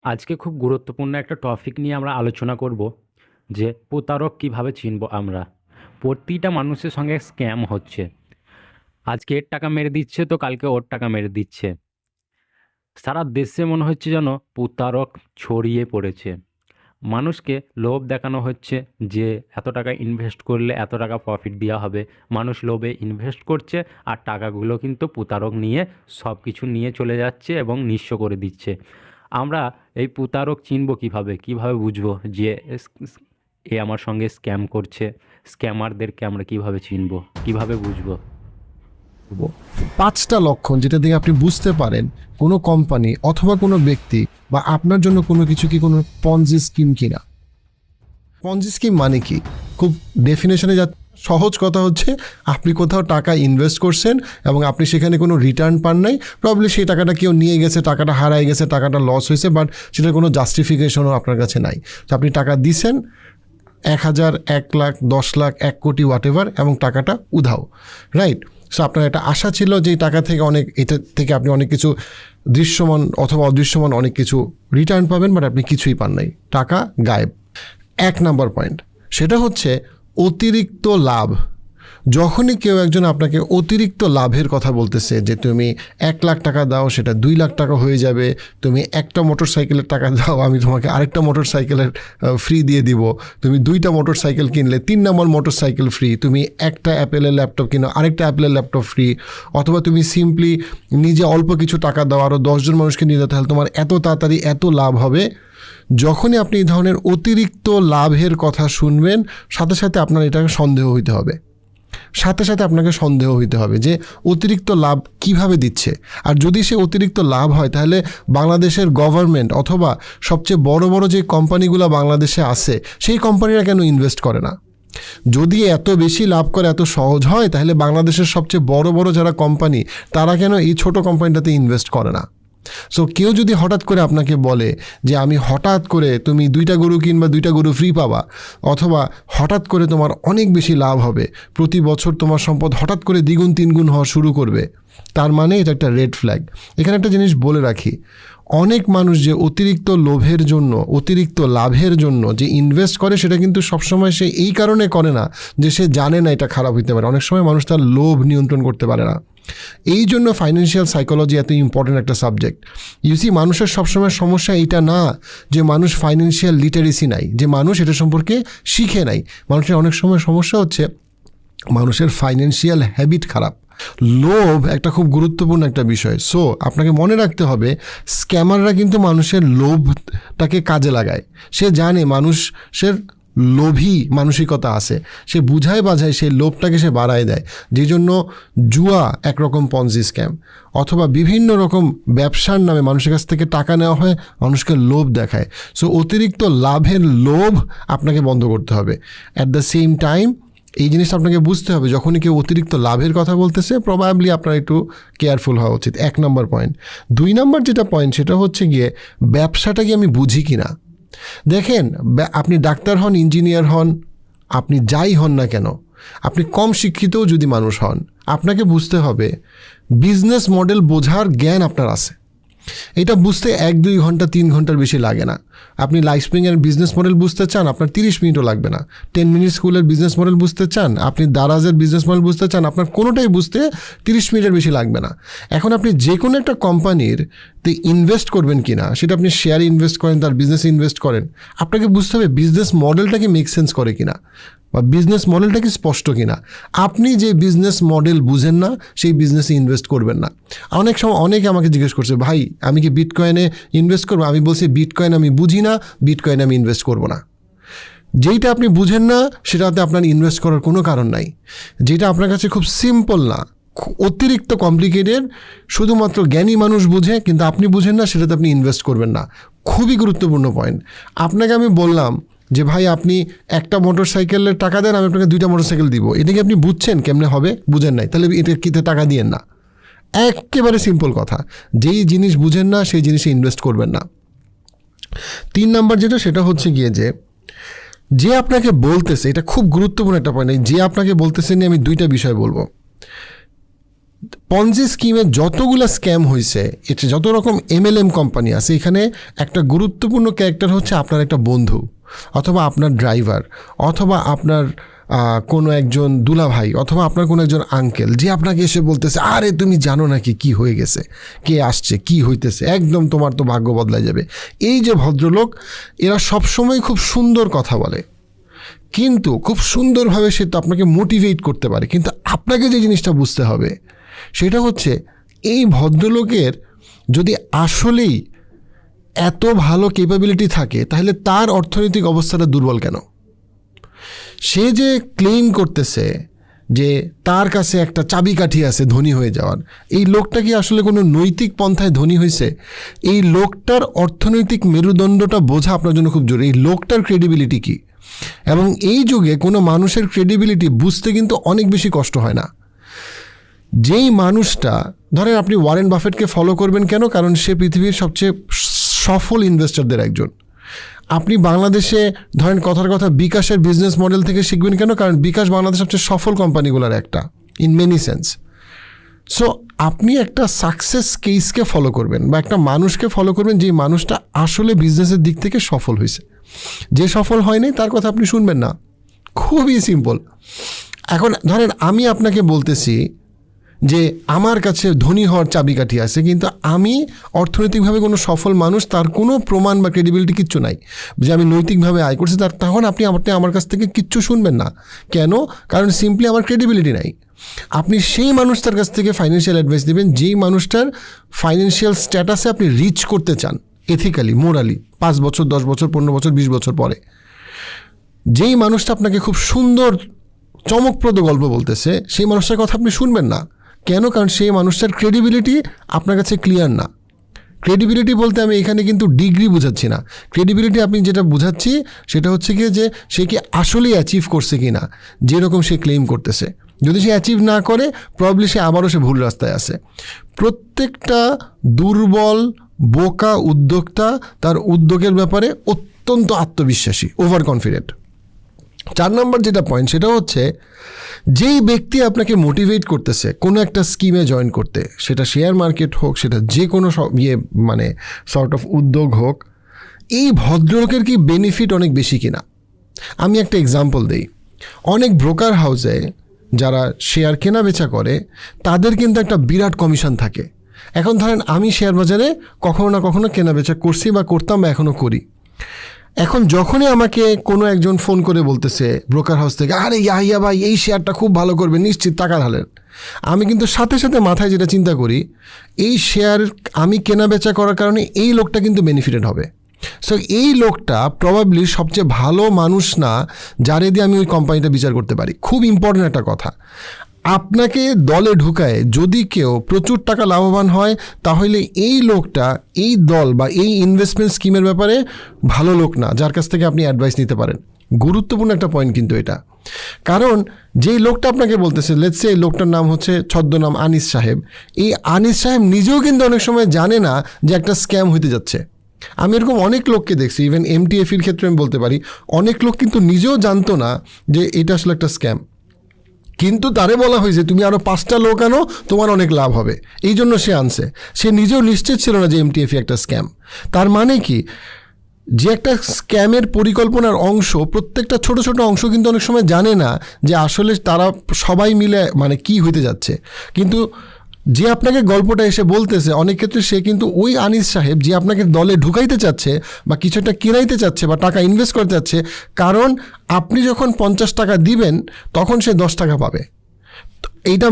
আজকে খুব গুরুত্বপূর্ণ একটা টপিক নিয়ে আমরা আলোচনা করব যে প্রতারক কিভাবে চিনব আমরা। প্রতিটা মানুষের সঙ্গে স্ক্যাম হচ্ছে। আজকে এর টাকা মেরে দিচ্ছে তো কালকে ওর টাকা মেরে দিচ্ছে। সারা দেশে মনে হচ্ছে যেন প্রতারক ছড়িয়ে পড়েছে। মানুষকে লোভ দেখানো হচ্ছে যে এত টাকা ইনভেস্ট করলে এত টাকা প্রফিট দেওয়া হবে। মানুষ লোভে ইনভেস্ট করছে আর টাকাগুলো কিন্তু প্রতারক নিয়ে সব কিছু নিয়ে চলে যাচ্ছে এবং নিঃস্ব করে দিচ্ছে। আমরা এই প্রতারক চিনব কিভাবে, কিভাবে বুঝবো যে এ আমার সঙ্গে স্ক্যাম করছে? স্ক্যামারদেরকে আমরা কিভাবে চিনব, কিভাবে বুঝবো? 5টা লক্ষণ যেটা দিয়ে আপনি বুঝতে পারেন কোনো কোম্পানি অথবা কোনো ব্যক্তি বা আপনার জন্য কোনো কিছু কি কোনো পঞ্জি স্কিম কিনা। পঞ্জি স্কিম মানে কি? খুব ডেফিনেশনে যা সহজ কথা হচ্ছে, আপনি কোথাও টাকা ইনভেস্ট করছেন এবং আপনি সেখানে কোনো রিটার্ন পান নাই। প্রবলি সেই টাকাটা কেউ নিয়ে গেছে, টাকাটা হারাই গেছে, টাকাটা লস হয়েছে, বাট সেটার কোনো জাস্টিফিকেশনও আপনার কাছে নাই। তো আপনি টাকা দিছেন 1,000, 1 লাখ, 10 লাখ, 1 কোটি, হোয়াট এভার, এবং টাকাটা উধাও, রাইট? সো আপনার একটা আশা ছিল যে এই টাকা থেকে এটা থেকে আপনি অনেক কিছু দৃশ্যমান অথবা অদৃশ্যমান অনেক কিছু রিটার্ন পাবেন, বাট আপনি কিছুই পান নাই, টাকা গায়েব। 1 নাম্বার পয়েন্ট, সেটা হচ্ছে অতিরিক্ত লাভ। যখনই কেউ একজন আপনাকে অতিরিক্ত লাভের কথা বলতেছে যে তুমি 1 লাখ টাকা দাও সেটা 2 লাখ টাকা হয়ে যাবে, তুমি একটা মোটর সাইকেলের টাকা দাও আমি তোমাকে আরেকটা মোটর সাইকেলের ফ্রি দিয়ে দিব, তুমি 2টা মোটর সাইকেল কিনলে 3 নম্বর মোটর সাইকেল ফ্রি, তুমি একটা অ্যাপেলের ল্যাপটপ কিনো আরেকটা অ্যাপেলের ল্যাপটপ ফ্রি, অথবা তুমি সিম্পলি নিজে অল্প কিছু টাকা দাও আরও 10 জন মানুষকে নিয়ে যেতে হলে তোমার এত তাড়াতাড়ি এত লাভ হবে। যখনই আপনি এই ধরনের অতিরিক্ত লাভের কথা শুনবেন, সাথে সাথে আপনার এটাকে সন্দেহ হইতে হবে, সাথে সাথে আপনাকে সন্দেহ হইতে হবে যে অতিরিক্ত লাভ কিভাবে দিচ্ছে। আর যদি সে অতিরিক্ত লাভ হয় তাহলে বাংলাদেশের গভর্নমেন্ট অথবা সবচেয়ে বড় বড় যে কোম্পানিগুলো বাংলাদেশে আছে সেই কোম্পানিরা কেন ইনভেস্ট করে না? যদি এত বেশি লাভ করে এত সহজ হয় তাহলে বাংলাদেশের সবচেয়ে বড় বড় যারা কোম্পানি তারা কেন এই ছোট কোম্পানিটাতে ইনভেস্ট করে না? সো কেউ যদি হঠাৎ করে আপনাকে বলে যে আমি হঠাৎ করে তুমি 2টা গরু কিনবা 2টা গরু ফ্রি পাবা, অথবা হঠাৎ করে তোমার অনেক বেশি লাভ হবে, প্রতি বছর তোমার সম্পদ হঠাৎ করে দ্বিগুণ 3 গুণ হওয়া শুরু করবে, তার মানে এটা একটা রেড ফ্ল্যাগ। এখানে একটা জিনিস বলে রাখি, অনেক মানুষ যে অতিরিক্ত লোভের জন্য অতিরিক্ত লাভের জন্য যে ইনভেস্ট করে সেটা কিন্তু সবসময় সে এই কারণে করে না যে সে জানে না এটা খারাপ হতে পারে। অনেক সময় মানুষ তার লোভ নিয়ন্ত্রণ করতে পারে না। এই জন্য ফাইন্যান্সিয়াল সাইকোলজি এত ইম্পর্টেন্ট একটা সাবজেক্ট। ইউসি মানুষের সবসময় সমস্যা এইটা না যে মানুষ ফাইন্যান্সিয়াল লিটারেসি নাই, যে মানুষ এটা সম্পর্কে শিখে নাই। মানুষের অনেক সময় সমস্যা হচ্ছে মানুষের ফাইন্যান্সিয়াল হ্যাবিট খারাপ। লোভ একটা খুব গুরুত্বপূর্ণ একটা বিষয়। সো আপনাকে মনে রাখতে হবে, স্ক্যামাররা কিন্তু মানুষের লোভটাকে কাজে লাগায়। সে জানে মানুষের লোভী মানসিকতা আছে, সে বুঝায় বাঝায় সেই লোভটাকে সে বাড়ায় দেয়। যে জন্য জুয়া একরকম পঞ্জি স্ক্যাম, অথবা বিভিন্ন রকম ব্যবসার নামে মানুষের কাছ থেকে টাকা নেওয়া হয়, মানুষকে লোভ দেখায়। সো অতিরিক্ত লাভের লোভ আপনাকে বন্ধ করতে হবে। অ্যাট দ্য সেম টাইম এই জিনিসটা আপনাকে বুঝতে হবে, যখনই কেউ অতিরিক্ত লাভের কথা বলতেছে প্রবাবলি আপনার একটু কেয়ারফুল হওয়া উচিত। 1 নম্বর পয়েন্ট। 2 নম্বর যেটা পয়েন্ট সেটা হচ্ছে গিয়ে ব্যবসাটা কি আমি বুঝি কি না। দেখেন, আপনি ডাক্তার হন, ইঞ্জিনিয়ার হন, আপনি যাই হন না কেন, আপনি কম শিক্ষিতও যদি মানুষ হন, আপনাকে বুঝতে হবে বিজনেস মডেল বোঝার জ্ঞান আপনার আছে। এটা বুঝতে 1-2 ঘন্টা 3 ঘন্টার বেশি লাগে না। আপনি লাইফস্প্রিংয়ের বিজনেস মডেল বুঝতে চান, আপনার 30 মিনিটও লাগবে না। 10 মিনিট স্কুলের বিজনেস মডেল বুঝতে চান, আপনি দারাজের বিজনেস মডেল বুঝতে চান, আপনার কোনোটাই বুঝতে 30 মিনিটের বেশি লাগবে না। এখন আপনি যে কোনো একটা কোম্পানির ইনভেস্ট করবেন কিনা, সেটা আপনি শেয়ারে ইনভেস্ট করেন, তার বিজনেসে ইনভেস্ট করেন, আপনাকে বুঝতে হবে বিজনেস মডেলটাকে মেক সেন্স করে কিনা বা বিজনেস মডেলটা কি স্পষ্ট কিনা। আপনি যে বিজনেস মডেল বুঝেন না সেই বিজনেসে ইনভেস্ট করবেন না। অনেক সময় অনেকে আমাকে জিজ্ঞেস করছে, ভাই আমি কি বিটকয়েনে ইনভেস্ট করবো? আমি বলছি বিটকয়েন আমি বুঝি না, বিটকয়েনে আমি ইনভেস্ট করবো না। যেইটা আপনি বুঝেন না সেটাতে আপনার ইনভেস্ট করার কোনো কারণ নাই। যেটা আপনার কাছে খুব সিম্পল না, অতিরিক্ত কমপ্লিকেটেড, শুধুমাত্র জ্ঞানী মানুষ বুঝে কিন্তু আপনি বুঝেন না, সেটাতে আপনি ইনভেস্ট করবেন না। খুবই গুরুত্বপূর্ণ পয়েন্ট। আপনাকে আমি বললাম যে ভাই আপনি একটা মোটর সাইকেলের টাকা দেন, আমি আপনাকে 2টা মোটর সাইকেল দিব, এটা কি আপনি বুঝছেন কেমনে হবে? বুঝেন নাই, তাহলে এটা কিতে টাকা দিয়েন না। একেবারে সিম্পল কথা, যেই জিনিস বুঝেন না সেই জিনিসে ইনভেস্ট করবেন না। 3 নাম্বার যেটা, সেটা হচ্ছে গিয়ে যে আপনাকে বলতেছে, এটা খুব গুরুত্বপূর্ণ একটা পয়েন্ট। যে আপনাকে বলতেছে নিয়ে আমি 2টা বিষয় বলবো। পঞ্জি স্কিমে যতগুলো স্ক্যাম হয়েছে, এটা যত রকম MLM কোম্পানি আছে, এখানে একটা গুরুত্বপূর্ণ ক্যারেক্টার হচ্ছে আপনার একটা বন্ধু অথবা আপনার ড্রাইভার অথবা আপনার কোনো একজন দুলাভাই অথবা আপনার কোনো একজন আঙ্কেল, যে আপনাকে এসে বলতেছে আরে তুমি জানো নাকি কি হয়ে গেছে, কে আসছে, কি হইতেছে, একদম তোমার তো ভাগ্য বদলায় যাবে। এই যে ভদ্রলোক, এরা সবসময় খুব সুন্দর কথা বলে, কিন্তু খুব সুন্দরভাবে সে তো আপনাকে মোটিভেট করতে পারে, কিন্তু আপনাকে যে জিনিসটা বুঝতে হবে সেটা হচ্ছে এই ভদ্রলোকের যদি আসলেই এত ভালো ক্যাপাবিলিটি থাকে তাহলে তার অর্থনৈতিক অবস্থাটা দুর্বল কেন? সে যে ক্লেম করতেছে যে তার কাছে একটা চাবিকাঠি আছে ধনী হয়ে যাওয়ার, এই লোকটা কি আসলে কোনো নৈতিক পন্থায় ধনী হয়েছে? এই লোকটার অর্থনৈতিক মেরুদণ্ডটা বোঝা আপনার জন্য খুব জরুরি। এই লোকটার ক্রেডিবিলিটি কী, এবং এই যুগে কোনো মানুষের ক্রেডিবিলিটি বুঝতে কিন্তু অনেক বেশি কষ্ট হয় না। যেই মানুষটা, ধরেন আপনি ওয়ারেন বাফেটকে ফলো করবেন কেন? কারণ সে পৃথিবীর সবচেয়ে সফল ইনভেস্টরদের একজন। আপনি বাংলাদেশে ধরেন কথার কথা বিকাশের বিজনেস মডেল থেকে শিখবেন কেন? কারণ বিকাশ বাংলাদেশের সবচেয়ে সফল কোম্পানিগুলোর একটা, ইন মেনি সেন্স। সো আপনি একটা সাকসেস কেসকে ফলো করবেন বা একটা মানুষকে ফলো করবেন যে মানুষটা আসলে বিজনেসের দিক থেকে সফল হয়েছে। যে সফল হয়নি তার কথা আপনি শুনবেন না। খুবই সিম্পল। এখন ধরেন আমি আপনাকে বলতেছি যে আমার কাছে ধনী হওয়ার চাবিকাঠি আছে, কিন্তু আমি অর্থনৈতিকভাবে কোনো সফল মানুষ, তার কোনো প্রমাণ বা ক্রেডিবিলিটি কিচ্ছু নাই যে আমি নৈতিকভাবে আয় করছি, তখন আপনি আমার কাছ থেকে কিচ্ছু শুনবেন না। কেন? কারণ সিম্পলি আমার ক্রেডিবিলিটি নাই। আপনি সেই মানুষটার কাছ থেকে ফাইন্যান্সিয়াল অ্যাডভাইস দেবেন যেই মানুষটার ফাইন্যান্সিয়াল স্ট্যাটাসে আপনি রিচ করতে চান, এথিক্যালি, মোরালি, 5 বছর 10 বছর 15 বছর 20 বছর পরে। যেই মানুষটা আপনাকে খুব সুন্দর চমকপ্রদ গল্প বলতেছে, সেই মানুষটার কথা আপনি শুনবেন না। কেন? কারণ সেই মানুষটার ক্রেডিবিলিটি আপনার কাছে ক্লিয়ার না। ক্রেডিবিলিটি বলতে আমি এখানে কিন্তু ডিগ্রি বোঝাচ্ছি না। ক্রেডিবিলিটি আপনি যেটা বোঝাচ্ছি সেটা হচ্ছে কি যে সে কি আসলেই অ্যাচিভ করছে কি না, যেরকম সে ক্লেম করতেছে। যদি সে অ্যাচিভ না করে, প্রবলি সে আবারও সে ভুল রাস্তায় আছে। প্রত্যেকটা দুর্বল বোকা উদ্যোক্তা তার উদ্যোগের ব্যাপারে অত্যন্ত আত্মবিশ্বাসী, ওভার কনফিডেন্ট। 4 নম্বর যেটা পয়েন্ট, সেটা হচ্ছে যেই ব্যক্তি আপনাকে মোটিভেট করতেছে কোনো একটা স্কিমে জয়েন করতে, সেটা শেয়ার মার্কেট হোক, সেটা যে কোনো মানে সর্ট অফ উদ্যোগ হোক, এই ভদ্রলোকের কি বেনিফিট অনেক বেশি কিনা। আমি একটা এক্সাম্পল দিই। অনেক ব্রোকার হাউসে যারা শেয়ার কেনা বেচা করে তাদের কিন্তু একটা বিরাট কমিশন থাকে। এখন ধরেন আমি শেয়ার বাজারে কখনো না কখনো কেনা বেচা করছি বা করতাম বা এখনও করি। এখন যখনই আমাকে কোনো একজন ফোন করে বলতেছে ব্রোকার হাউস থেকে, আরে ইয়াহিয়া ভাই এই শেয়ারটা খুব ভালো করবে, নিশ্চিত টাকা ঢালেন, আমি কিন্তু সাথে সাথে মাথায় যেটা চিন্তা করি, এই শেয়ার আমি কেনা বেচা করার কারণে এই লোকটা কিন্তু বেনিফিটেড হবে। সো এই লোকটা প্রবাবলি সবচেয়ে ভালো মানুষ না যারে দিয়ে আমি ওই কোম্পানিটা বিচার করতে পারি। খুব ইম্পর্ট্যান্ট একটা কথা, আপনাকে দলে ঢুকায় যদি কেউ প্রচুর টাকা লাভবান হয়, তাহলে এই লোকটা এই দল বা এই ইনভেস্টমেন্ট স্কিমের ব্যাপারে ভালো লোক না, যার কাছ থেকে আপনি অ্যাডভাইস নিতে পারেন। গুরুত্বপূর্ণ একটা পয়েন্ট কিন্তু এটা। কারণ যেই লোকটা আপনাকে বলতেছে, লেটস সে এই লোকটার নাম হচ্ছে ছদ্মনাম আনিস সাহেব, এই আনিস সাহেব নিজেও কিন্তু অনেক সময় জানে না যে একটা স্ক্যাম হইতে যাচ্ছে। আমি এরকম অনেক লোককে দেখছি, ইভেন MTF-এর ক্ষেত্রে আমি বলতে পারি, অনেক লোক কিন্তু নিজেও জানতো না যে এটা আসলে একটা স্ক্যাম, কিন্তু তারে বলা হয়েছে তুমি আরও 5টা লোক আনো, তোমার অনেক লাভ হবে, এই জন্য সে আনছে। সে নিজেও নিশ্চিত ছিল না যে MTF একটা স্ক্যাম। তার মানে কি, যে একটা স্ক্যামের পরিকল্পনার অংশ, প্রত্যেকটা ছোট ছোট অংশ কিন্তু অনেক সময় জানে না যে আসলে তারা সবাই মিলে মানে কি হইতে যাচ্ছে। কিন্তু যে আপনাকে গল্পটা এসে বলতেছে, অনেক ক্ষেত্রে সে কিন্তু ওই আনিস সাহেব যে আপনাকে দলে ঢুকাইতে চাচ্ছে বা কিছু একটা কিনাইতে চাচ্ছে বা টাকা ইনভেস্ট করতে চাচ্ছে, কারণ আপনি যখন 50 টাকা দিবেন তখন সে 10 টাকা পাবে। এইটা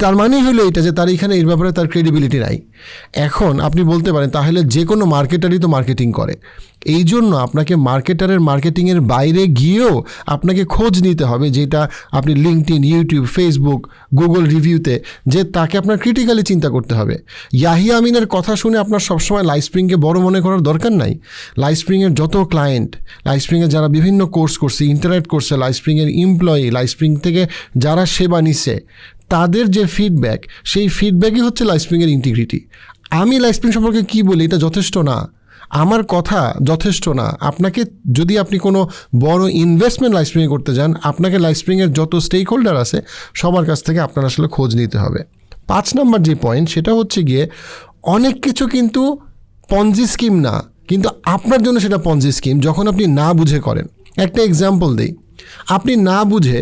তার মানেই হলো এটা যে তার এখানে এর ব্যাপারে তার ক্রেডিবিলিটি নাই। এখন আপনি বলতে পারেন তাহলে যে কোনো মার্কেটারই তো মার্কেটিং করে, এই জন্য আপনাকে মার্কেটারের মার্কেটিংয়ের বাইরে গিয়েও আপনাকে খোঁজ নিতে হবে, যেটা আপনি লিঙ্কডইন, ইউটিউব, ফেসবুক, গুগল রিভিউতে, যে তাকে আপনার ক্রিটিক্যালি চিন্তা করতে হবে। ইয়াহিয়া আমিনের কথা শুনে আপনার সবসময় লাইফস্প্রিংকে বড় মনে করার দরকার নাই। লাইফস্প্রিংয়ের যত ক্লায়েন্ট, লাইফস্প্রিংয়ে যারা বিভিন্ন কোর্স করছে, ইন্টারাক্ট করছে, লাইফস্প্রিংয়ের এমপ্লয়ি, লাইফস্প্রিং থেকে যারা সেবা নিচ্ছে, তাদের যে ফিডব্যাক, সেই ফিডব্যাকই হচ্ছে লাইফস্প্রিংয়ের ইন্টিগ্রিটি। আমি লাইফস্প্রিং সম্পর্কে কী বলি এটা যথেষ্ট না, আমার কথা যথেষ্ট না। আপনাকে যদি আপনি কোনো বড় ইনভেস্টমেন্ট লাইফস্প্রিংয়ে করতে যান, আপনাকে লাইফস্প্রিংয়ের যত স্টেক হোল্ডার আছে সবার কাছ থেকে আপনার আসলে খোঁজ নিতে হবে। 5 নম্বর যে পয়েন্ট সেটা হচ্ছে গিয়ে অনেক কিছু কিন্তু পঞ্জি স্কিম না, কিন্তু আপনার জন্য সেটা পঞ্জি স্কিম যখন আপনি না বুঝে করেন। একটা এক্সাম্পল দিই, আপনি না বুঝে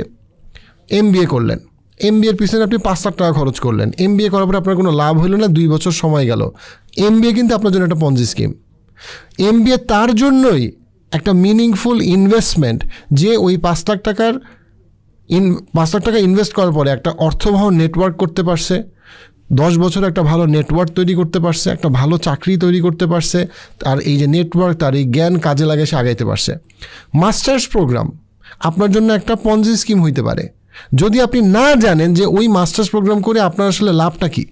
MBA করলেন, MBAর পিছনে আপনি 5 লাখ টাকা খরচ করলেন, MBA করার পরে আপনার কোনো লাভ হলো না, 2 বছর সময় গেল। MBA কিন্তু আপনার জন্য একটা পঞ্জি স্কিম। MBA তার জন্যই একটা মিনিংফুল ইনভেস্টমেন্ট যে ওই 5 লাখ টাকা ইনভেস্ট করার পরে একটা অর্থবহ নেটওয়ার্ক করতে পারছে, 10 বছর একটা ভালো নেটওয়ার্ক তৈরি করতে পারছে, একটা ভালো চাকরি তৈরি করতে পারছে, আর এই যে নেটওয়ার্ক তার এই জ্ঞান কাজে লাগে সে আগাইতে পারছে। মাস্টার্স প্রোগ্রাম আপনার জন্য একটা পঞ্জি স্কিম হইতে পারে যদি আপনি না জানেন যে ওই মাস্টার্স প্রোগ্রাম করে আপনার আসলে লাভটা কী।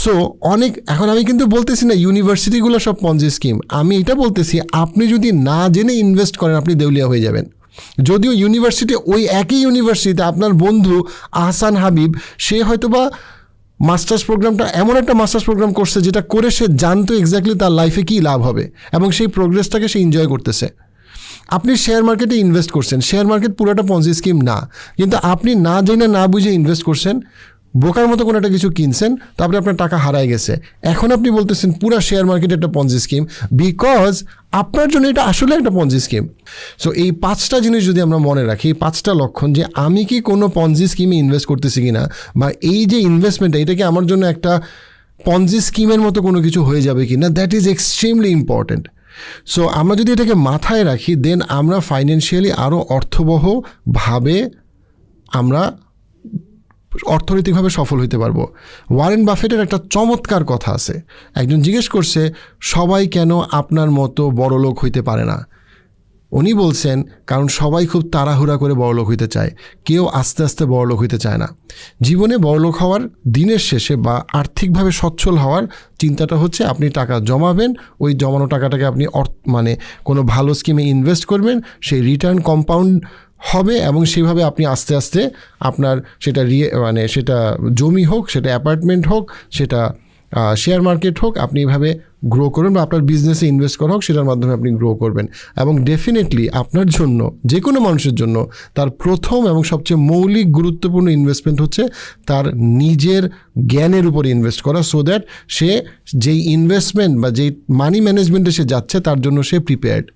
সো এখন আমি কিন্তু বলতেছি না ইউনিভার্সিটিগুলো সব পঞ্জি স্কিম, আমি এটা বলতেছি আপনি যদি না জেনে ইনভেস্ট করেন আপনি দেউলিয়া হয়ে যাবেন। যদিও ইউনিভার্সিটি, ওই একই ইউনিভার্সিটিতে আপনার বন্ধু আহসান হাবিব, সে হয়তোবা মাস্টার্স প্রোগ্রামটা এমন একটা মাস্টার্স প্রোগ্রাম করছে যেটা করে সে জানতো এক্স্যাক্টলি তার লাইফে কী লাভ হবে এবং সেই প্রোগ্রেসটাকে সে এনজয় করতেছে। আপনি শেয়ার মার্কেটে ইনভেস্ট করছেন, শেয়ার মার্কেট পুরোটা পঞ্জি স্কিম না, কিন্তু আপনি না জেনে না বুঝে ইনভেস্ট করছেন, বোকার মতো কোনো একটা কিছু কিনছেন, তারপরে আপনার টাকা হারায় গেছে। এখন আপনি বলতেছেন পুরো শেয়ার মার্কেট একটা পঞ্জি স্কিম, বিকজ আপনার জন্য এটা আসলে একটা পঞ্জি স্কিম। সো এই 5টা জিনিস যদি আমরা মনে রাখি, 5টা লক্ষণ, যে আমি কি কোনো পঞ্জি স্কিমে ইনভেস্ট করতেছি কিনা, বা এই যে ইনভেস্টমেন্টটা এটা কি আমার জন্য একটা পঞ্জি স্কিমের মতো কোনো কিছু হয়ে যাবে কি না, that is extremely important. So আমরা যদি এটাকে মাথায় রাখি, দেন আমরা ফাইন্যান্সিয়ালি আরও অর্থবহভাবে আমরা অর্থনৈতিকভাবে সফল হতে পারবো। ওয়ারেন বাফেটের একটা চমৎকার কথা আছে, একজন জিজ্ঞেস করছে সবাই কেন আপনার মতো বড়লোক হইতে পারে না। উনি বলছেন কারণ সবাই খুব তাড়াহুড়া করে বড়লোক হইতে চায়, কেউ আস্তে আস্তে বড়লোক হইতে চায় না। জীবনে বড়লোক হওয়ার দিনের শেষে বা আর্থিকভাবে সচ্ছল হওয়ার চিন্তাটা হচ্ছে আপনি টাকা জমাবেন, ওই জমানো টাকাটাকে আপনি কোনো ভালো স্কিমে ইনভেস্ট করবেন, সেই রিটার্ন কম্পাউন্ড হবে এবং সেইভাবে আপনি আস্তে আস্তে আপনার সেটা সেটা জমি হোক, সেটা অ্যাপার্টমেন্ট হোক, সেটা শেয়ার মার্কেট হোক, আপনি এইভাবে গ্রো করবেন, বা আপনার বিজনেসে ইনভেস্ট করা হোক, সেটার মাধ্যমে আপনি গ্রো করবেন। এবং ডেফিনেটলি আপনার জন্য, যে কোনো মানুষের জন্য, তার প্রথম এবং সবচেয়ে মৌলিক গুরুত্বপূর্ণ ইনভেস্টমেন্ট হচ্ছে তার নিজের জ্ঞানের উপরে ইনভেস্ট করা, সো দ্যাট সে যেই ইনভেস্টমেন্ট বা যেই মানি ম্যানেজমেন্টে সে যাচ্ছে তার জন্য সে প্রিপেয়ার্ড।